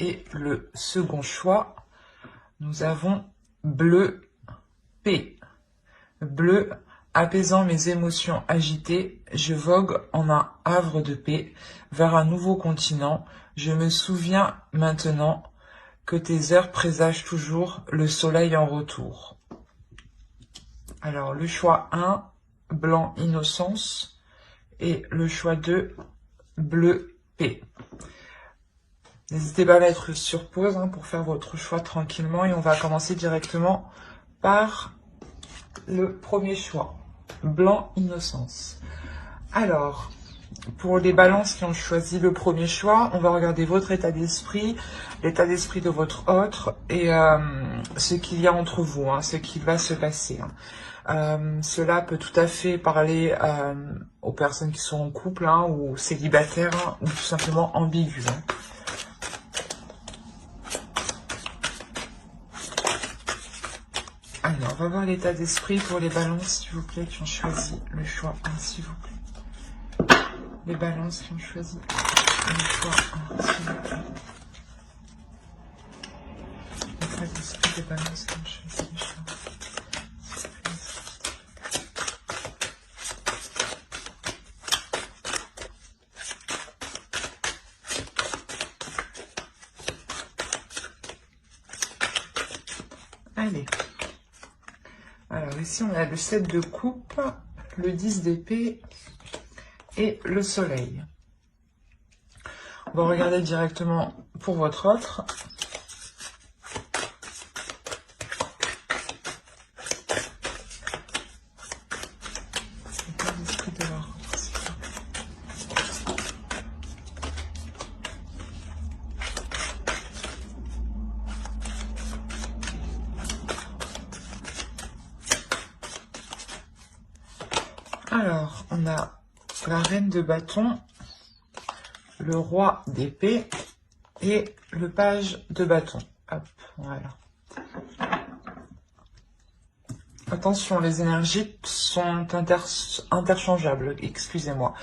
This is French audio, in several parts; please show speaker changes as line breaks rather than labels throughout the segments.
Et le second choix, nous avons bleu P. Bleu, apaisant mes émotions agitées, je vogue en un havre de paix vers un nouveau continent. Je me souviens maintenant que tes heures présagent toujours le soleil en retour. Alors, le choix 1, blanc innocence, et le choix 2, bleu P. N'hésitez pas à mettre sur pause pour faire votre choix tranquillement, et on va commencer directement par le premier choix, blanc innocence. Alors, pour les balances qui ont choisi le premier choix, on va regarder votre état d'esprit, l'état d'esprit de votre autre et ce qu'il y a entre vous, ce qui va se passer. Cela peut tout à fait parler aux personnes qui sont en couple ou célibataires ou tout simplement ambiguës. Alors, on va voir l'état d'esprit pour les balances, s'il vous plaît, qui ont choisi le choix 1, s'il vous plaît. Les balances qui ont choisi le choix 1, s'il vous plaît. L'état d'esprit des balances qui ont choisi le choix 1. Allez. Alors ici, on a le 7 de coupe, le 10 d'épée et le soleil. On va regarder directement pour votre autre. Alors, on a la reine de bâton, le roi d'épée et le page de bâton. Hop, voilà. Attention, les énergies sont interchangeables, excusez-moi.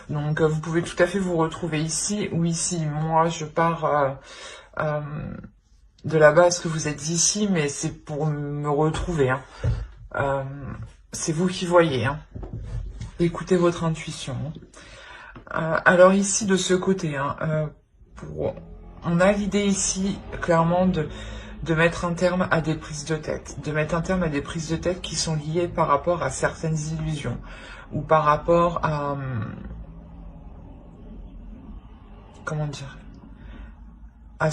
Donc, vous pouvez tout à fait vous retrouver ici ou ici. Moi, je pars de la base que vous êtes ici, mais c'est pour me retrouver. C'est vous qui voyez. Écoutez votre intuition. Alors ici, de ce côté, on a l'idée ici, clairement, de mettre un terme à des prises de tête. De mettre un terme à des prises de tête qui sont liées par rapport à certaines illusions. Ou par rapport à... comment dire, à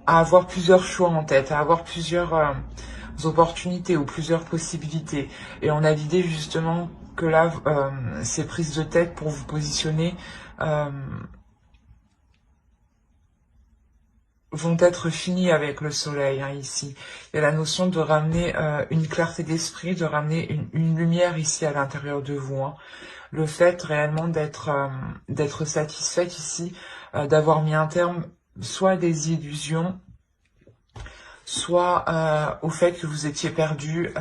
avoir plusieurs choix en tête, à avoir plusieurs opportunités ou plusieurs possibilités. Et on a l'idée justement que là, ces prises de tête pour vous positionner vont être finies avec le soleil ici. Il y a la notion de ramener une clarté d'esprit, de ramener une lumière ici à l'intérieur de vous. Le fait réellement d'être satisfaite ici, d'avoir mis un terme soit à des illusions, soit au fait que vous étiez perdu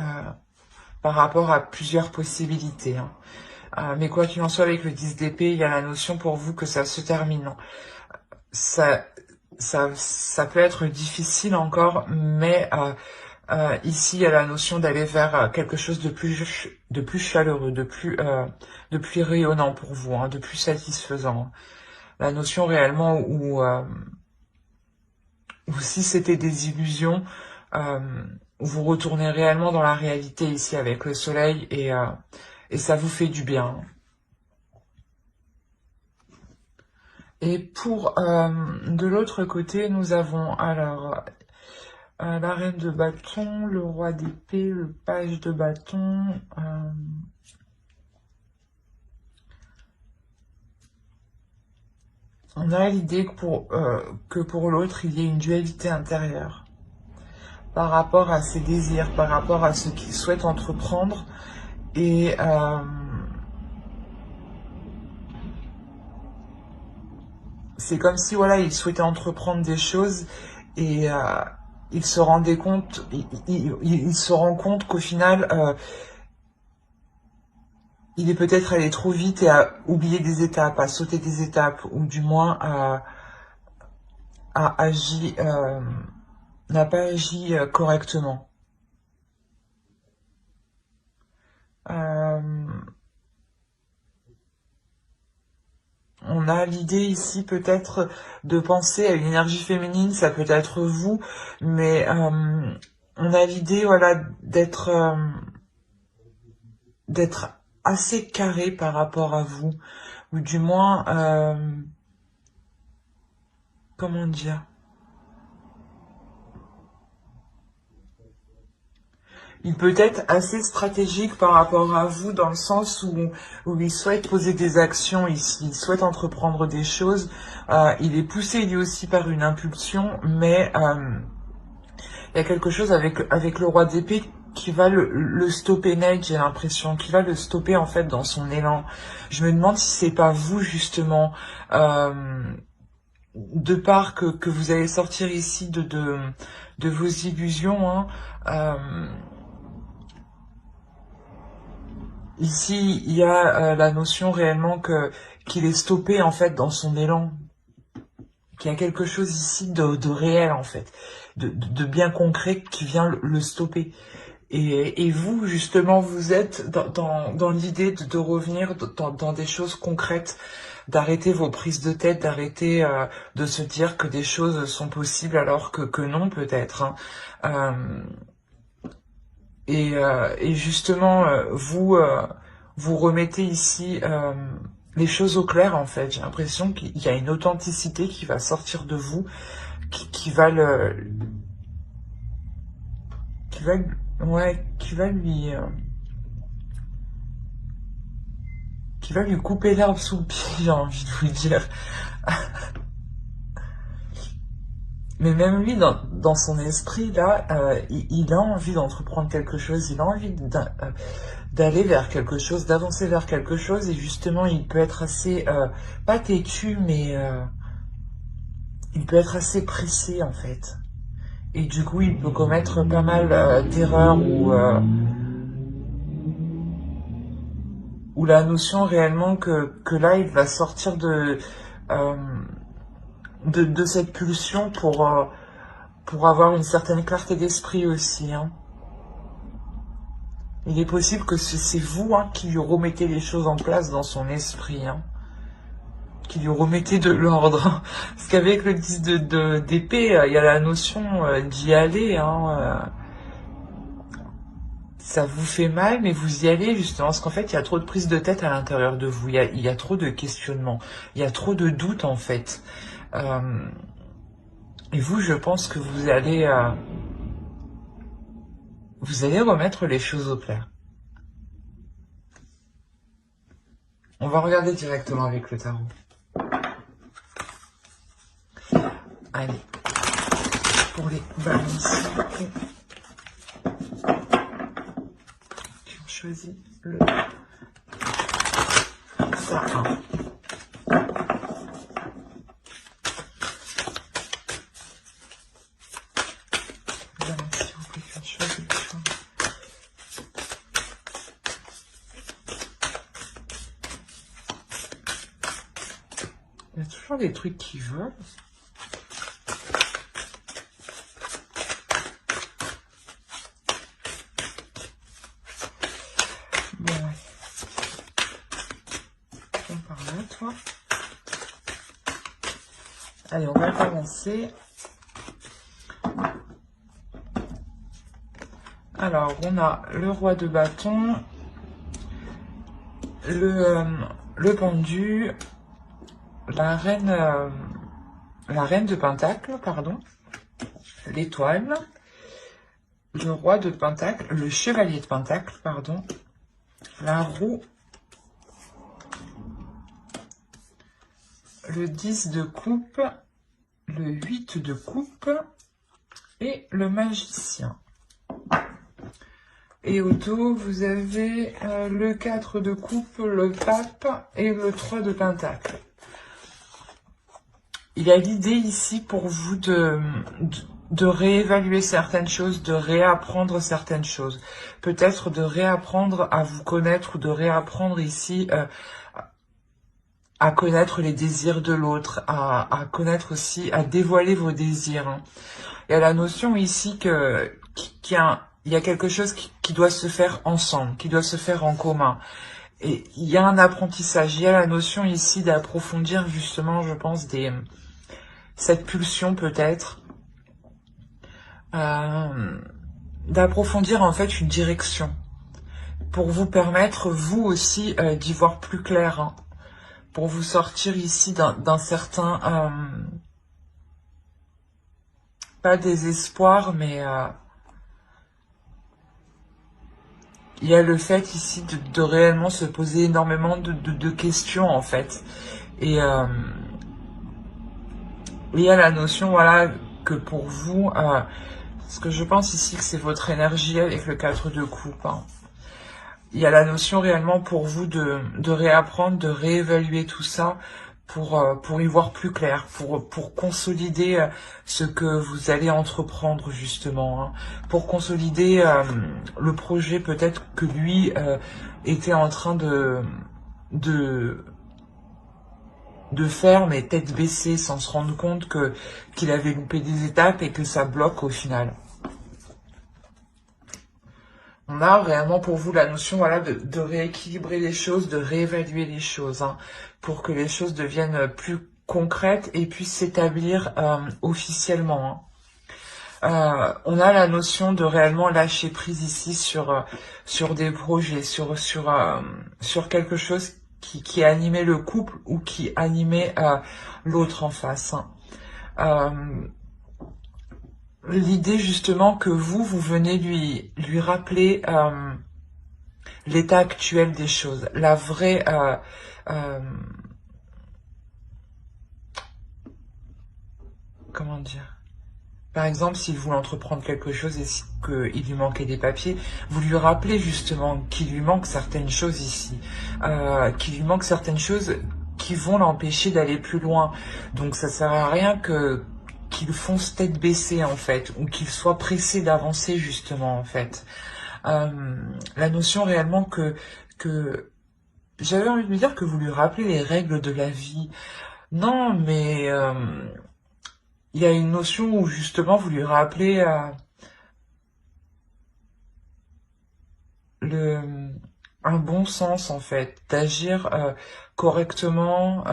par rapport à plusieurs possibilités. Mais quoi qu'il en soit, avec le 10 d'épée, il y a la notion pour vous que ça se termine. Ça peut être difficile encore, mais ici, il y a la notion d'aller vers quelque chose de plus chaleureux, de plus rayonnant pour vous, de plus satisfaisant. La notion réellement où si c'était des illusions, vous retournez réellement dans la réalité ici avec le soleil et ça vous fait du bien. Et pour de l'autre côté, nous avons alors la reine de bâton, le roi d'épée, le page de bâton. On a l'idée que pour l'autre, il y ait une dualité intérieure par rapport à ses désirs, par rapport à ce qu'il souhaite entreprendre. Et c'est comme si voilà, il souhaitait entreprendre des choses et il se rendait compte, il se rend compte qu'au final, il est peut-être allé trop vite et a oublié des étapes, à sauter des étapes, ou du moins n'a pas agi correctement. On a l'idée ici peut-être de penser à une énergie féminine, ça peut être vous, mais on a l'idée voilà d'être assez carré par rapport à vous, ou du moins comment dire, il peut être assez stratégique par rapport à vous dans le sens où il souhaite poser des actions ici, il souhaite entreprendre des choses, il est poussé lui aussi par une impulsion, mais il y a quelque chose avec le roi d'épée qui va le stopper net, j'ai l'impression, qui va le stopper en fait dans son élan. Je me demande si c'est pas vous justement, de part que vous allez sortir ici de vos illusions, hein, ici, il y a la notion réellement qu'il est stoppé en fait dans son élan, qu'il y a quelque chose ici de réel en fait, de bien concret qui vient le stopper. Et vous, justement, vous êtes dans l'idée de revenir dans des choses concrètes, d'arrêter vos prises de tête, d'arrêter de se dire que des choses sont possibles alors que non, peut-être, hein. Et justement, vous remettez ici les choses au clair, en fait. J'ai l'impression qu'il y a une authenticité qui va sortir de vous, qui va ouais, qui va lui couper l'herbe sous le pied, j'ai envie de vous dire. Mais même lui, dans son esprit, là, il a envie d'entreprendre quelque chose, il a envie d'aller vers quelque chose, d'avancer vers quelque chose, et justement, il peut être assez, pas têtu, mais il peut être assez pressé, en fait. Et du coup, il peut commettre pas mal d'erreurs ou la notion réellement que là, il va sortir euh, de cette pulsion pour avoir une certaine clarté d'esprit aussi, hein. Il est possible que c'est vous, hein, qui lui remettez les choses en place dans son esprit, hein, qui lui remettez de l'ordre. Parce qu'avec le 10 d'épée, il y a la notion d'y aller, hein. Ça vous fait mal, mais vous y allez justement, parce qu'en fait, il y a trop de prise de tête à l'intérieur de vous, il y a trop de questionnements, il y a trop de doutes en fait. Et vous, je pense que vous allez remettre les choses au clair. On va regarder directement avec le tarot. Allez, pour les balances qui ont choisi le sapin. Il y a toujours des trucs qui volent. Bon, ouais. Viens par là, toi. Allez, on va commencer. Alors, on a le roi de bâton, le pendu, la reine de pentacle, pardon, l'étoile, le roi de pentacle, le chevalier de pentacle, pardon, la roue, le 10 de coupe, le 8 de coupe et le magicien. Et au dos, vous avez le 4 de coupe, le pape et le 3 de pentacle. Il y a l'idée ici pour vous de réévaluer certaines choses, de réapprendre certaines choses. Peut-être de réapprendre à vous connaître ou de réapprendre ici à connaître les désirs de l'autre, à connaître aussi, à dévoiler vos désirs. Hein. Il y a la notion ici il y a quelque chose qui doit se faire ensemble, qui doit se faire en commun. Et il y a un apprentissage, il y a la notion ici d'approfondir justement, je pense, cette pulsion peut-être, d'approfondir en fait une direction, pour vous permettre, vous aussi, d'y voir plus clair, hein, pour vous sortir ici d'un certain, pas désespoir, mais il y a le fait ici de réellement se poser énormément de questions en fait. Et il y a la notion, voilà, que pour vous, parce que je pense ici que c'est votre énergie avec le 4 de coupe. Hein. Il y a la notion réellement pour vous de réapprendre, de réévaluer tout ça pour y voir plus clair, pour consolider ce que vous allez entreprendre justement, hein, pour consolider le projet peut-être que lui était en train de faire, mais tête baissée, sans se rendre compte qu'il avait loupé des étapes et que ça bloque au final. On a réellement pour vous la notion, voilà, de rééquilibrer les choses, de réévaluer les choses, hein, pour que les choses deviennent plus concrètes et puissent s'établir officiellement. Hein. On a la notion de réellement lâcher prise ici sur des projets, sur quelque chose qui animait le couple ou qui animait l'autre en face. Hein. L'idée justement que vous venez lui rappeler l'état actuel des choses, la vraie comment dire, par exemple s'il voulait entreprendre quelque chose et qu'il lui manquait des papiers, vous lui rappelez justement qu'il lui manque certaines choses ici, qu'il lui manque certaines choses qui vont l'empêcher d'aller plus loin. Donc ça sert à rien qu'il fonce tête baissée en fait, ou qu'il soit pressé d'avancer justement en fait. La notion réellement que j'avais envie de me dire que vous lui rappelez les règles de la vie. Non, mais il y a une notion où justement vous lui rappelez un bon sens en fait, d'agir correctement,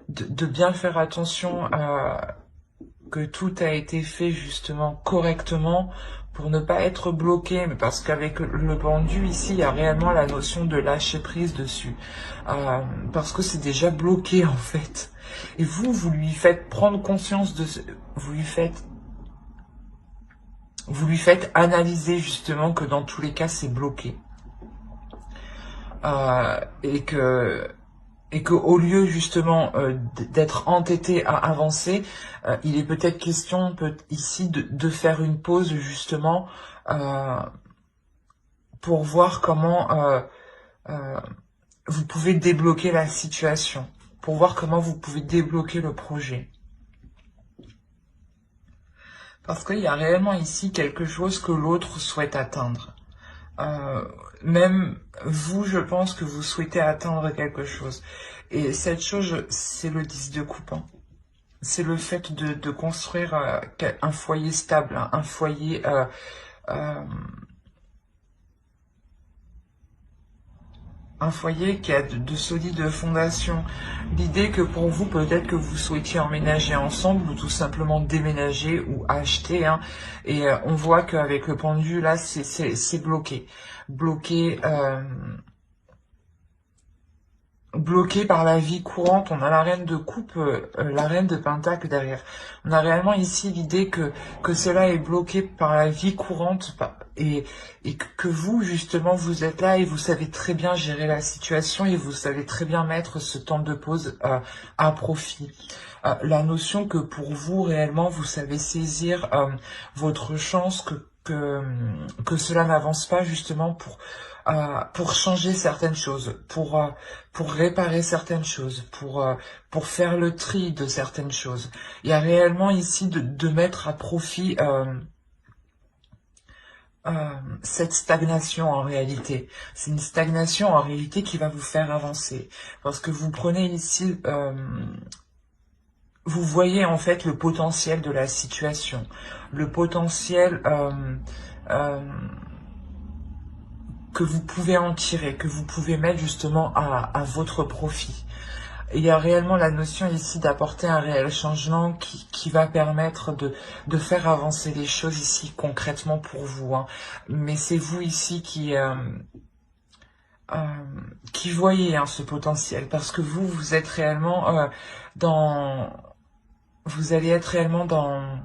de bien faire attention que tout a été fait justement correctement pour ne pas être bloqué, mais parce qu'avec le pendu ici, il y a réellement la notion de lâcher prise dessus, parce que c'est déjà bloqué en fait. Et vous lui faites prendre conscience de ce, vous lui faites analyser justement que dans tous les cas c'est bloqué, et que au lieu justement d'être entêté à avancer, il est peut-être question ici de faire une pause justement pour voir comment vous pouvez débloquer la situation, pour voir comment vous pouvez débloquer le projet. Parce qu'il y a réellement ici quelque chose que l'autre souhaite atteindre. Même vous, je pense que vous souhaitez atteindre quelque chose. Et cette chose, c'est le 10 de coupe. Hein. C'est le fait de construire un foyer stable, hein, un foyer qui a de solides fondations. L'idée que pour vous, peut-être que vous souhaitiez emménager ensemble ou tout simplement déménager ou acheter. Hein, et on voit qu'avec le pendu, là, c'est bloqué. Bloqué par la vie courante. On a la reine de coupe, la reine de pentacle derrière. On a réellement ici l'idée que cela est bloqué par la vie courante et que vous, justement, vous êtes là et vous savez très bien gérer la situation et vous savez très bien mettre ce temps de pause à profit. La notion que pour vous, réellement, vous savez saisir votre chance, que cela n'avance pas justement pour changer certaines choses, pour réparer certaines choses, pour faire le tri de certaines choses. Il y a réellement ici de mettre à profit cette stagnation en réalité. C'est une stagnation en réalité qui va vous faire avancer. Parce que vous prenez ici, vous voyez en fait le potentiel de la situation. Le potentiel euh, que vous pouvez en tirer, que vous pouvez mettre justement à votre profit. Il y a réellement la notion ici d'apporter un réel changement qui va permettre de faire avancer les choses ici concrètement pour vous. Hein. Mais c'est vous ici qui voyez hein, ce potentiel parce que vous êtes réellement dans... Vous allez être réellement dans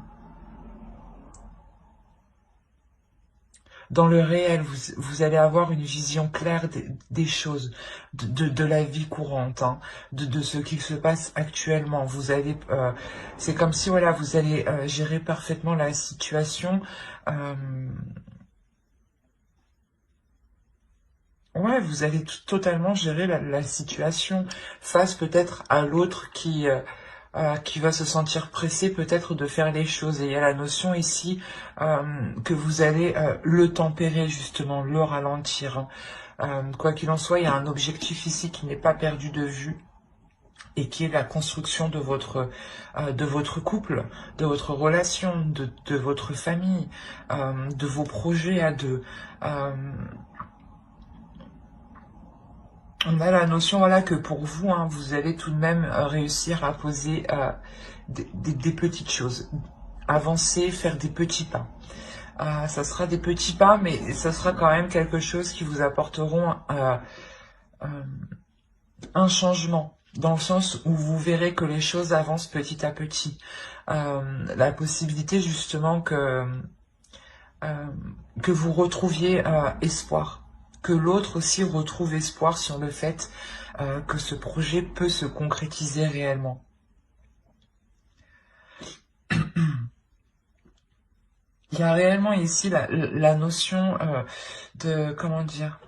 le réel, vous allez avoir une vision claire des choses, de la vie courante, hein, de ce qui se passe actuellement. Vous allez, c'est comme si voilà, vous allez gérer parfaitement la situation. Euh, ouais, vous allez totalement gérer la situation face peut-être à l'autre qui va se sentir pressé peut-être de faire les choses. Et il y a la notion ici que vous allez le tempérer justement, le ralentir. Hein. Quoi qu'il en soit, il y a un objectif ici qui n'est pas perdu de vue et qui est la construction de votre couple, de votre relation, de votre famille, de vos projets à deux. On a la notion voilà, que pour vous, hein, vous allez tout de même réussir à poser des petites choses, avancer, faire des petits pas. Ça sera des petits pas, mais ça sera quand même quelque chose qui vous apporteront un changement, dans le sens où vous verrez que les choses avancent petit à petit. La possibilité justement que vous retrouviez espoir, que l'autre aussi retrouve espoir sur le fait que ce projet peut se concrétiser réellement. Il y a réellement ici la notion de, comment dire,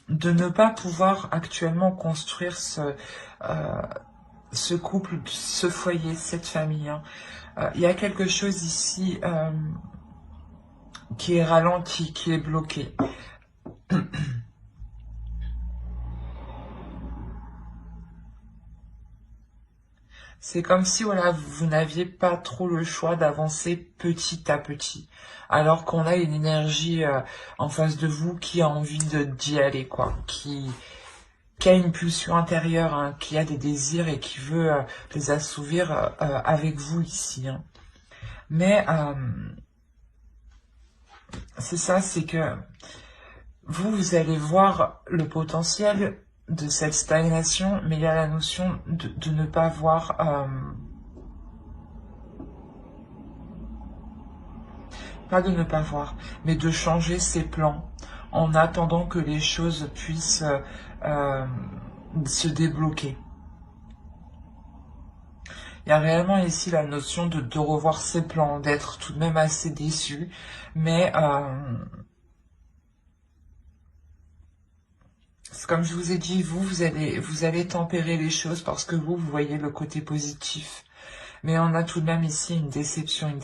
de ne pas pouvoir actuellement construire ce couple, ce foyer, cette famille. Hein. Il y a quelque chose ici qui est ralenti, qui est bloqué. C'est comme si voilà, vous n'aviez pas trop le choix d'avancer petit à petit, alors qu'on a une énergie en face de vous qui a envie d'y aller, quoi, qui a une pulsion intérieure, hein, qui a des désirs et qui veut les assouvir avec vous ici. Hein. Mais c'est ça, c'est que vous allez voir le potentiel de cette stagnation, mais il y a la notion de ne pas voir... pas de ne pas voir, mais de changer ses plans en attendant que les choses puissent se débloquer. Il y a réellement ici la notion de revoir ses plans, d'être tout de même assez déçu, mais comme je vous ai dit, vous allez tempérer les choses parce que vous voyez le côté positif. Mais on a tout de même ici une déception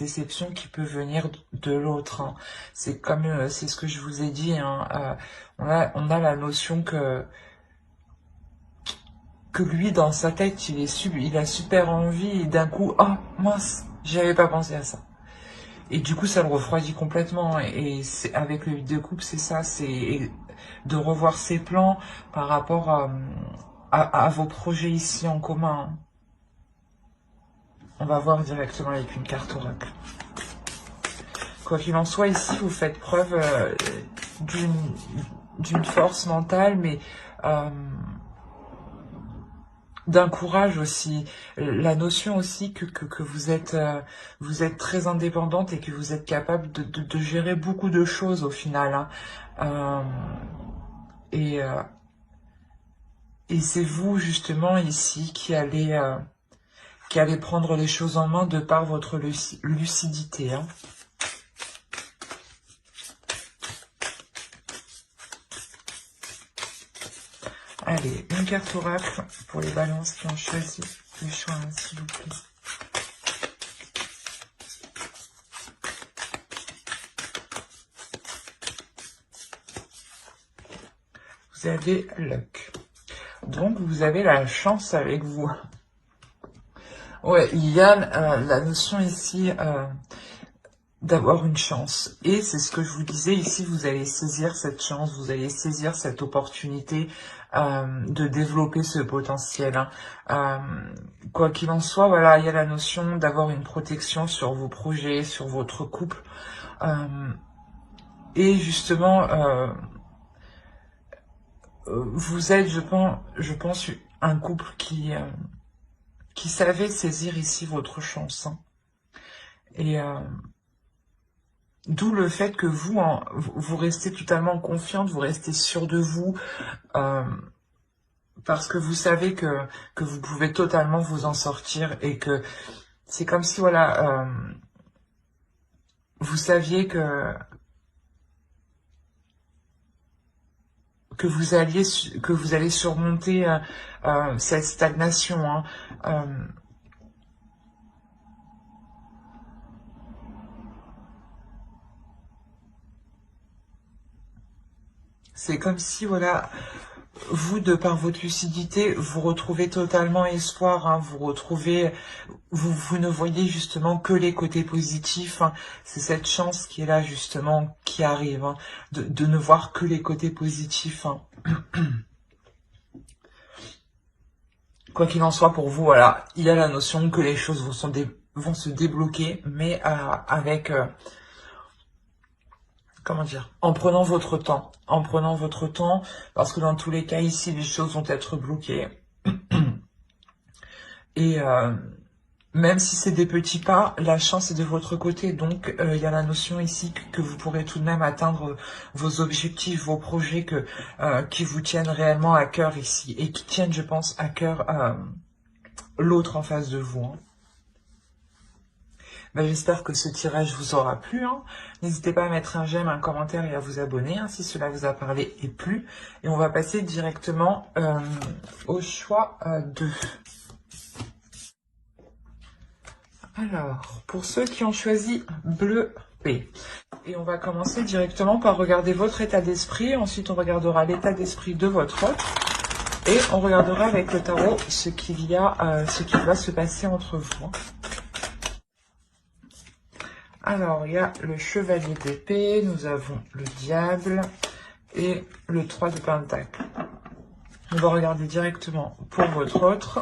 qui peut venir de l'autre. Hein. C'est comme, c'est ce que je vous ai dit. Hein, on a la notion que lui, dans sa tête, il a super envie et d'un coup, ah mince, j'avais pas pensé à ça. Et du coup, ça le refroidit complètement. Et c'est, avec le 8 de coupe, c'est ça, c'est de revoir ses plans par rapport à vos projets ici en commun. Hein. On va voir directement avec une carte oracle. Quoi qu'il en soit, ici, vous faites preuve d'une force mentale, mais d'un courage aussi. La notion aussi que vous êtes très indépendante et que vous êtes capable de gérer beaucoup de choses au final. Hein. Et c'est vous, justement, ici, qui allez prendre les choses en main de par votre lucidité. Hein. Allez, une carte oracle pour les balances qui ont choisi le choix, hein, s'il vous plaît. vous avez luck. Donc, vous avez la chance avec vous. Ouais, il y a la notion ici d'avoir une chance. Et c'est ce que je vous disais ici, vous allez saisir cette chance, vous allez saisir cette opportunité de développer ce potentiel. Hein. Quoi qu'il en soit, voilà, il y a la notion d'avoir une protection sur vos projets, sur votre couple. Et justement, vous êtes, je pense, un couple qui savait saisir ici votre chance. Hein. Et d'où le fait que vous, hein, vous restez totalement confiante, vous restez sûr de vous, parce que vous savez que vous pouvez totalement vous en sortir et que c'est comme si, voilà, vous saviez que vous allez surmonter cette stagnation. Hein. C'est comme si, voilà, vous, de par votre lucidité, vous retrouvez totalement espoir, hein, vous ne voyez justement que les côtés positifs, hein. C'est cette chance qui est là, justement, qui arrive, hein, de ne voir que les côtés positifs. Hein. Quoi qu'il en soit pour vous, voilà, il y a la notion que les choses vont se débloquer, mais avec... comment dire, en prenant votre temps, parce que dans tous les cas ici, les choses vont être bloquées. Et même si c'est des petits pas, la chance est de votre côté, donc il y a la notion ici que vous pourrez tout de même atteindre vos objectifs, vos projets qui vous tiennent réellement à cœur ici, et qui tiennent, je pense, à cœur l'autre en face de vous. Hein. Ben, j'espère que ce tirage vous aura plu. Hein. N'hésitez pas à mettre un j'aime, un commentaire et à vous abonner hein, si cela vous a parlé et plu. Et on va passer directement au choix 2. Alors, pour ceux qui ont choisi bleu P. Et on va commencer directement par regarder votre état d'esprit. Ensuite, on regardera l'état d'esprit de votre autre. Et on regardera avec le tarot ce qui va se passer entre vous. Hein. Alors, il y a le chevalier d'épée, nous avons le diable et le 3 de pentacle. On va regarder directement pour votre autre.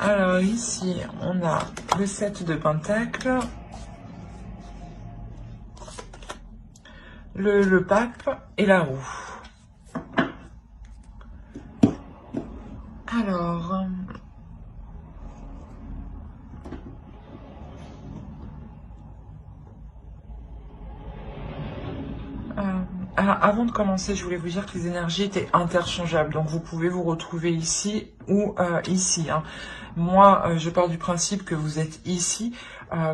Alors ici, on a le 7 de pentacle, le pape et la roue. Alors, avant de commencer, je voulais vous dire que les énergies étaient interchangeables. Donc, vous pouvez vous retrouver ici ou ici. Hein. Moi, je pars du principe que vous êtes ici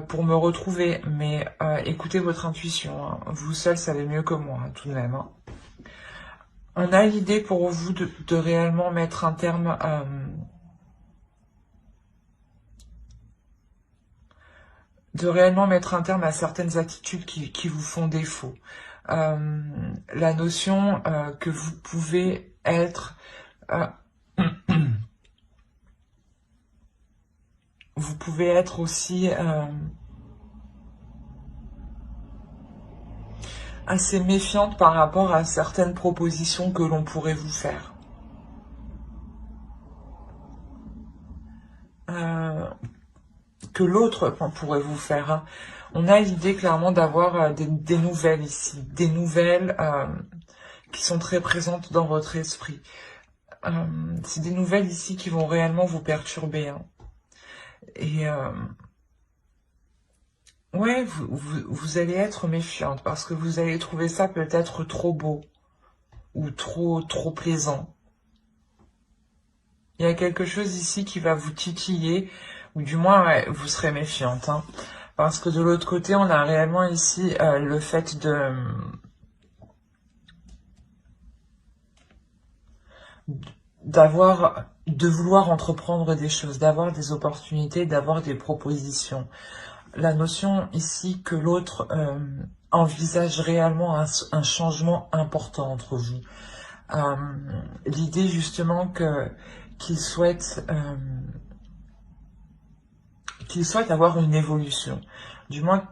pour me retrouver. Mais écoutez votre intuition. Hein. Vous seul savez mieux que moi, hein, tout de même. Hein. On a l'idée pour vous de réellement mettre un terme... à certaines attitudes qui vous font défaut. La notion que vous pouvez être vous pouvez être aussi assez méfiante par rapport à certaines propositions que l'on pourrait vous faire. Que l'autre pourrait vous faire. Hein. On a l'idée clairement d'avoir des nouvelles ici, des nouvelles qui sont très présentes dans votre esprit. C'est des nouvelles ici qui vont réellement vous perturber. Hein. Et ouais, vous allez être méfiante parce que vous allez trouver ça peut-être trop beau ou trop plaisant. Il y a quelque chose ici qui va vous titiller, ou du moins ouais, vous serez méfiante. Hein. Parce que de l'autre côté, on a réellement ici le fait de vouloir entreprendre des choses, d'avoir des opportunités, d'avoir des propositions. La notion ici que l'autre envisage réellement un changement important entre vous. L'idée justement qu'il souhaite avoir une évolution, du moins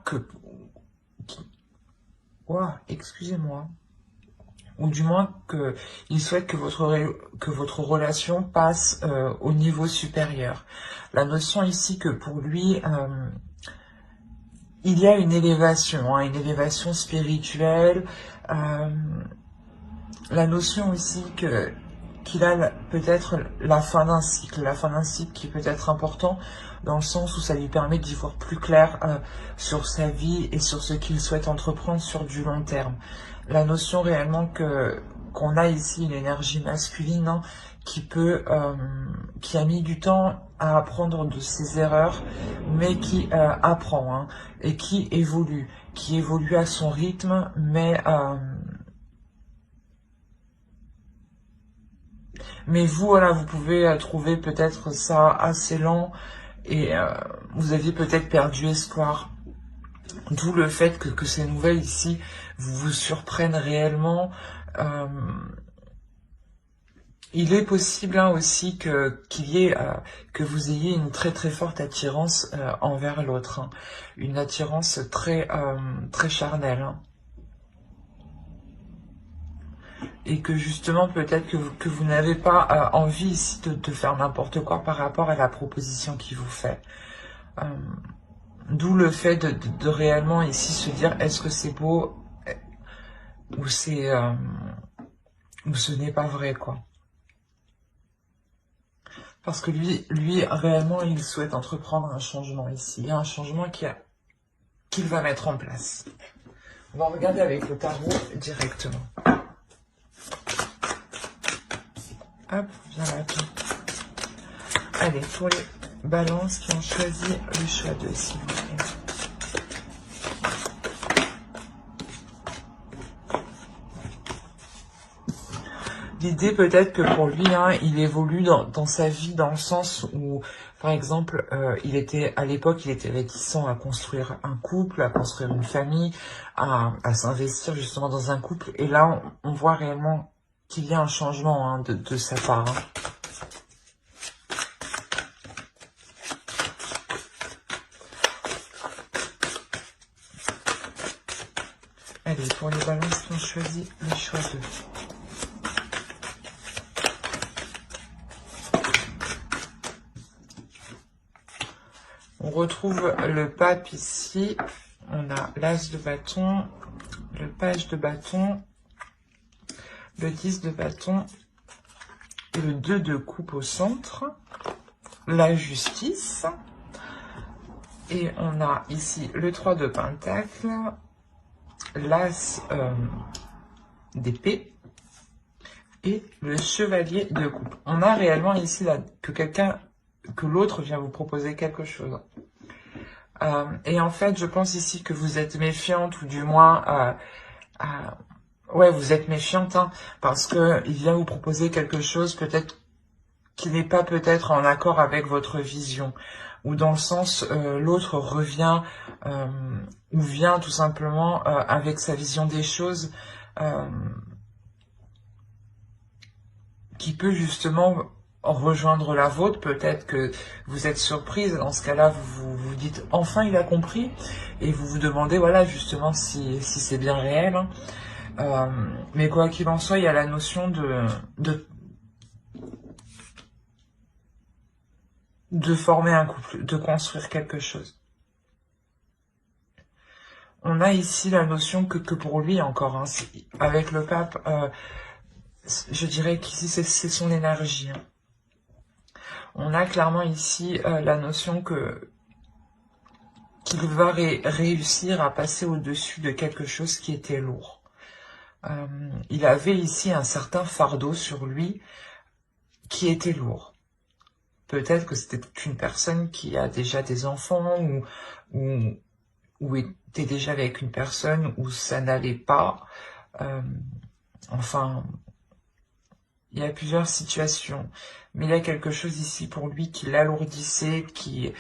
excusez-moi, ou du moins qu'il souhaite que votre relation passe au niveau supérieur. La notion ici que pour lui, il y a une élévation spirituelle, la notion ici qu'il a peut-être la fin d'un cycle qui peut être important dans le sens où ça lui permet d'y voir plus clair sur sa vie et sur ce qu'il souhaite entreprendre sur du long terme. La notion réellement qu'on a ici une énergie masculine qui a mis du temps à apprendre de ses erreurs, mais qui apprend et qui évolue à son rythme, mais vous, voilà, vous pouvez trouver peut-être ça assez lent et vous aviez peut-être perdu espoir. D'où le fait que ces nouvelles ici vous surprennent réellement. Il est possible aussi que vous ayez une très très forte attirance envers l'autre, une attirance très charnelle. Et que justement peut-être que vous n'avez pas envie ici de faire n'importe quoi par rapport à la proposition qu'il vous fait. D'où le fait de réellement ici se dire est-ce que c'est beau ou ce n'est pas vrai, quoi. Parce que lui réellement il souhaite entreprendre un changement ici. Il y a un changement qu'il va mettre en place. On va regarder avec le tarot directement. Hop, viens là. Allez, pour les balances qui ont choisi le choix 2, s'il vous plaît. L'idée peut-être que pour lui, il évolue dans sa vie dans le sens où, par exemple, à l'époque, il était réticent à construire un couple, à construire une famille, à s'investir justement dans un couple. Et là, on voit réellement qu'il y a un changement de sa part. Allez, pour les balances qui ont choisi le choix 2. On retrouve le pape ici, on a l'as de bâton, le page de bâton, le 10 de bâton et le 2 de coupe au centre, la justice, et on a ici le 3 de pentacle, l'as d'épée et le chevalier de coupe. On a réellement ici là, que l'autre vient vous proposer quelque chose. Et en fait, je pense ici que vous êtes méfiante, ou du moins, ouais, vous êtes méfiante, parce que il vient vous proposer quelque chose peut-être qui n'est pas peut-être en accord avec votre vision, ou dans le sens, l'autre revient, ou vient tout simplement avec sa vision des choses, qui peut justement rejoindre la vôtre. Peut-être que vous êtes surprise, dans ce cas-là vous vous dites enfin il a compris, et vous vous demandez voilà justement si c'est bien réel, mais quoi qu'il en soit, il y a la notion de former un couple, de construire quelque chose. On a ici la notion que pour lui encore, avec le pape, je dirais qu'ici c'est son énergie. On a clairement ici la notion qu'il va réussir à passer au-dessus de quelque chose qui était lourd. Il avait ici un certain fardeau sur lui qui était lourd. Peut-être que c'était une personne qui a déjà des enfants ou ou était déjà avec une personne où ça n'allait pas. Enfin, il y a plusieurs situations, mais il y a quelque chose ici pour lui qui l'alourdissait, qui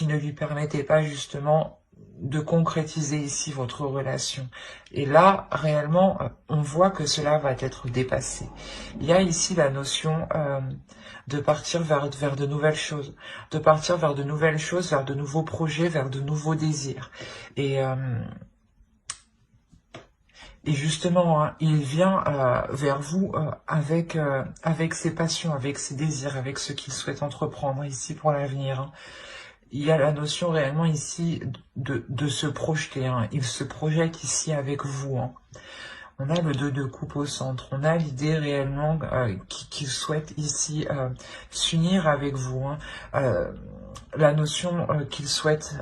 ne lui permettait pas justement de concrétiser ici votre relation. Et là, réellement, on voit que cela va être dépassé. Il y a ici la notion de partir vers de nouvelles choses, de partir vers de nouvelles choses, vers de nouveaux projets, vers de nouveaux désirs. Et justement, hein, il vient vers vous avec ses passions, avec ses désirs, avec ce qu'il souhaite entreprendre ici pour l'avenir. Hein. Il y a la notion réellement ici de se projeter. Hein. Il se projette ici avec vous. Hein. On a le 2 de coupe au centre. On a l'idée réellement qu'il souhaite ici s'unir avec vous. Hein. La notion qu'il souhaite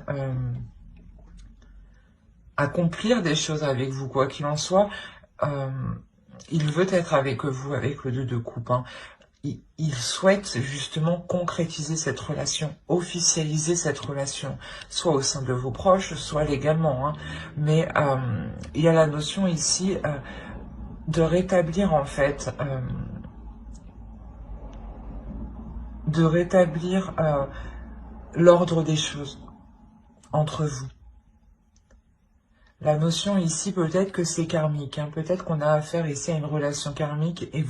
accomplir des choses avec vous, quoi qu'il en soit, il veut être avec vous, avec le 2 de coupe. Hein. Il souhaite justement concrétiser cette relation, officialiser cette relation, soit au sein de vos proches, soit légalement. Hein. Mais il y a la notion ici de rétablir en fait, l'ordre des choses entre vous. La notion ici, peut-être que c'est karmique, hein. Peut-être qu'on a affaire ici à une relation karmique et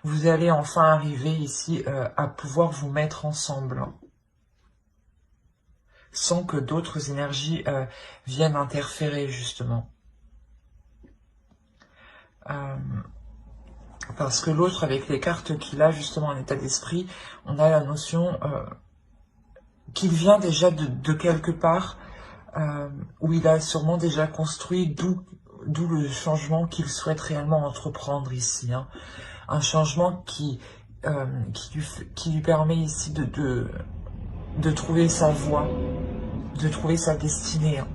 vous allez enfin arriver ici à pouvoir vous mettre ensemble, hein, sans que d'autres énergies viennent interférer justement. Parce que l'autre, avec les cartes qu'il a justement en état d'esprit, on a la notion qu'il vient déjà de quelque part, où il a sûrement déjà construit, d'où le changement qu'il souhaite réellement entreprendre ici. Hein. Un changement qui lui permet ici de trouver sa voie, de trouver sa destinée. Hein.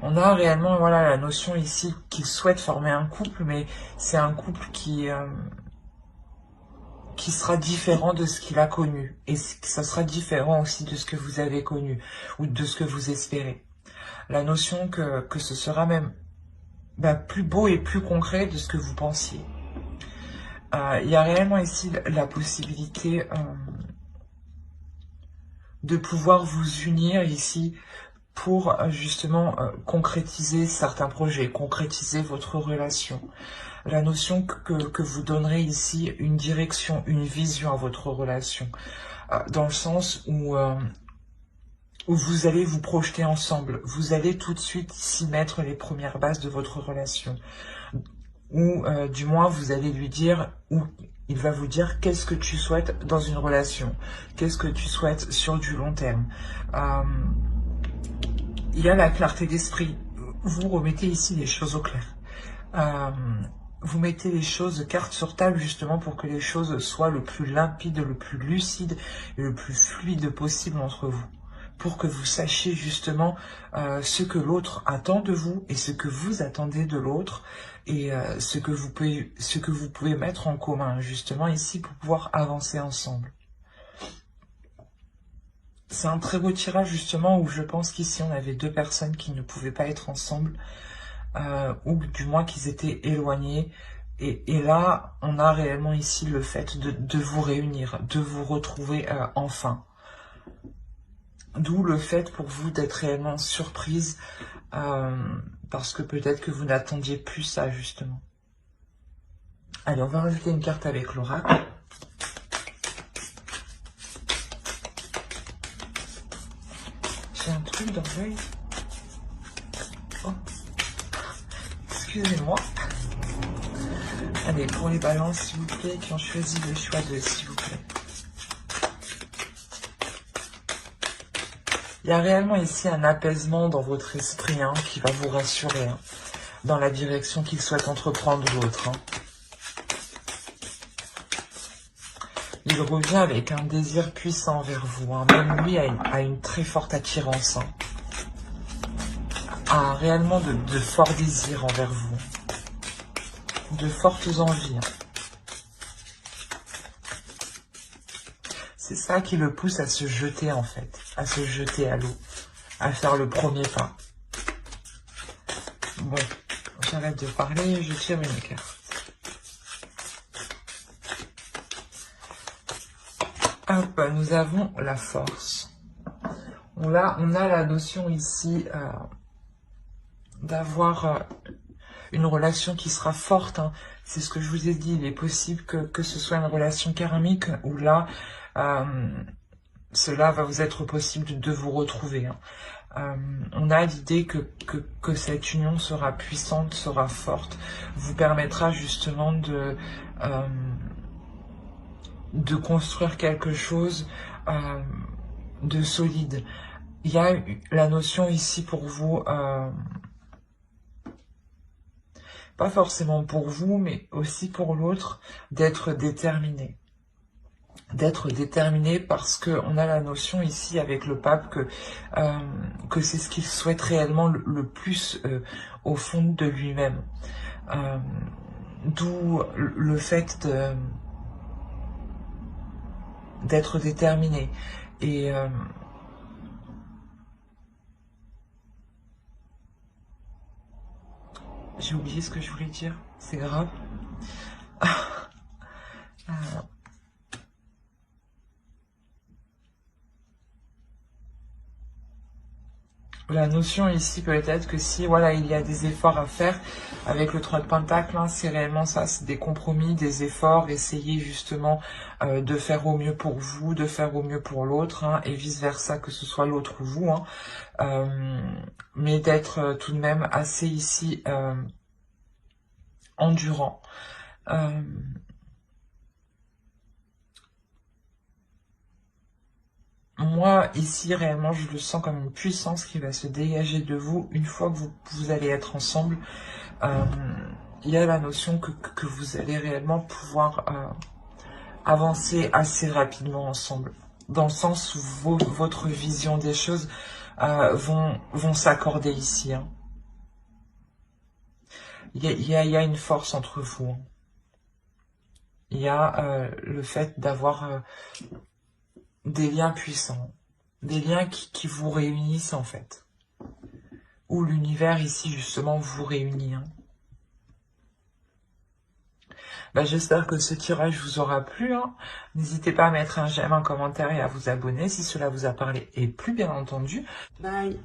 On a réellement voilà, la notion ici qu'il souhaite former un couple, mais c'est un couple qui sera différent de ce qu'il a connu. Et ça sera différent aussi de ce que vous avez connu ou de ce que vous espérez. La notion que ce sera même plus beau et plus concret de ce que vous pensiez. Il y a réellement ici la possibilité de pouvoir vous unir ici pour justement concrétiser certains projets, concrétiser votre relation. La notion que vous donnerez ici une direction, une vision à votre relation, dans le sens où vous allez vous projeter ensemble, vous allez tout de suite ici mettre les premières bases de votre relation, ou du moins vous allez lui dire, ou il va vous dire qu'est-ce que tu souhaites dans une relation, qu'est-ce que tu souhaites sur du long terme. Il y a la clarté d'esprit, vous remettez ici les choses au clair. Vous mettez les choses carte sur table justement pour que les choses soient le plus limpide, le plus lucide et le plus fluide possible entre vous. Pour que vous sachiez justement ce que l'autre attend de vous et ce que vous attendez de l'autre et ce que vous pouvez mettre en commun justement ici pour pouvoir avancer ensemble. C'est un très beau tirage justement où je pense qu'ici on avait deux personnes qui ne pouvaient pas être ensemble. Ou du moins qu'ils étaient éloignés. Et là, on a réellement ici le fait de vous réunir, de vous retrouver enfin. D'où le fait pour vous d'être réellement surprise, parce que peut-être que vous n'attendiez plus ça, justement. Allez, on va rajouter une carte avec l'oracle. J'ai un truc dans l'œil. Oh. Excusez-moi. Allez, pour les balances, s'il vous plaît, qui ont choisi le choix de s'il vous plaît. Il y a réellement ici un apaisement dans votre esprit qui va vous rassurer dans la direction qu'il souhaite entreprendre l'autre. Il revient avec un désir puissant vers vous. Même lui a une très forte attirance. A réellement de forts désirs envers vous. De fortes envies. C'est ça qui le pousse à se jeter en fait, à se jeter à l'eau. à faire le premier pas. Bon, j'arrête de parler, je tire une carte. Hop, nous avons la force. On a la notion ici d'avoir une relation qui sera forte. Hein. C'est ce que je vous ai dit, il est possible que ce soit une relation karmique où là, cela va vous être possible de vous retrouver. Hein. On a l'idée que cette union sera puissante, sera forte, vous permettra justement de construire quelque chose de solide. Il y a la notion ici pour vous, pas forcément pour vous, mais aussi pour l'autre, d'être déterminé. D'être déterminé parce qu'on a la notion ici avec le pape que c'est ce qu'il souhaite réellement le plus au fond de lui-même. D'où le fait d'être déterminé. Et j'ai oublié ce que je voulais dire, c'est grave. La notion ici peut être que si voilà il y a des efforts à faire avec le 3 de Pentacle, hein, c'est réellement ça, c'est des compromis, des efforts, essayer justement de faire au mieux pour vous, de faire au mieux pour l'autre, hein, et vice versa, que ce soit l'autre ou vous, hein, mais d'être tout de même assez ici endurant. Moi, ici, réellement, je le sens comme une puissance qui va se dégager de vous une fois que vous allez être ensemble. Il y a la notion que vous allez réellement pouvoir avancer assez rapidement ensemble. Dans le sens où votre vision des choses vont s'accorder ici. Hein. Il y a une force entre vous. Hein. Il y a le fait d'avoir des liens puissants, des liens qui vous réunissent en fait, où l'univers ici justement vous réunit. Hein. J'espère que ce tirage vous aura plu. Hein. N'hésitez pas à mettre un j'aime, un commentaire et à vous abonner si cela vous a parlé et plus bien entendu. Bye.